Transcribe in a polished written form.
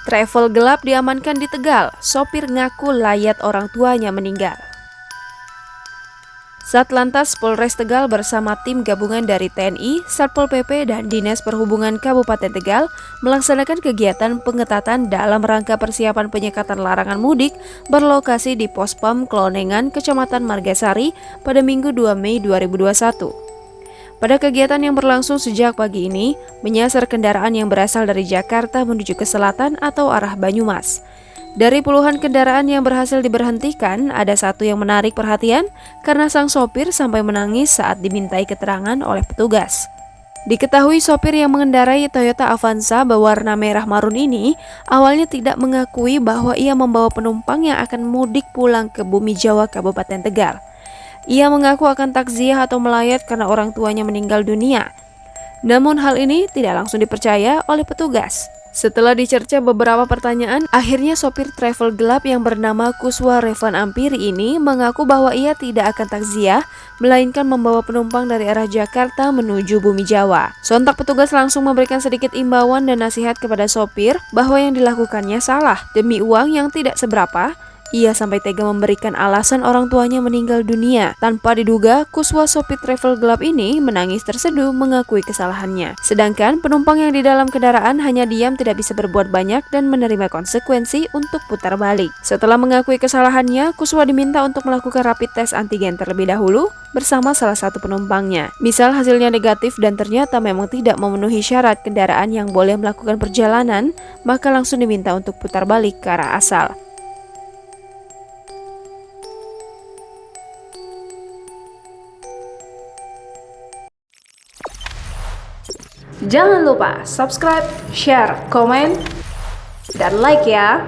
Travel gelap diamankan di Tegal, sopir ngaku layat orang tuanya meninggal. Satlantas Polres Tegal bersama tim gabungan dari TNI, Satpol PP, dan Dinas Perhubungan Kabupaten Tegal melaksanakan kegiatan pengetatan dalam rangka persiapan penyekatan larangan mudik berlokasi di Pospam Klonengan, Kecamatan Margasari pada Minggu 2 Mei 2021. Pada kegiatan yang berlangsung sejak pagi ini, menyasar kendaraan yang berasal dari Jakarta menuju ke selatan atau arah Banyumas. Dari puluhan kendaraan yang berhasil diberhentikan, ada satu yang menarik perhatian karena sang sopir sampai menangis saat dimintai keterangan oleh petugas. Diketahui sopir yang mengendarai Toyota Avanza berwarna merah marun ini awalnya tidak mengakui bahwa ia membawa penumpang yang akan mudik pulang ke Bumi Jawa, Kabupaten Tegal. Ia mengaku akan takziah atau melayat karena orang tuanya meninggal dunia. Namun hal ini tidak langsung dipercaya oleh petugas. Setelah dicerca beberapa pertanyaan, akhirnya sopir travel gelap yang bernama Kuswa Revan Ampiri ini mengaku bahwa ia tidak akan takziah, melainkan membawa penumpang dari arah Jakarta menuju Bumi Jawa. Sontak petugas langsung memberikan sedikit imbauan dan nasihat kepada sopir bahwa yang dilakukannya salah. Demi uang yang tidak seberapa, ia sampai tega memberikan alasan orang tuanya meninggal dunia. Tanpa diduga, Kuswa sopir travel gelap ini menangis terseduh mengakui kesalahannya. Sedangkan penumpang yang di dalam kendaraan hanya diam, tidak bisa berbuat banyak dan menerima konsekuensi untuk putar balik. Setelah mengakui kesalahannya, Kuswa diminta untuk melakukan rapid test antigen terlebih dahulu bersama salah satu penumpangnya. Misal hasilnya negatif dan ternyata memang tidak memenuhi syarat kendaraan yang boleh melakukan perjalanan, maka langsung diminta untuk putar balik ke arah asal. Jangan lupa subscribe, share, komen, dan like ya!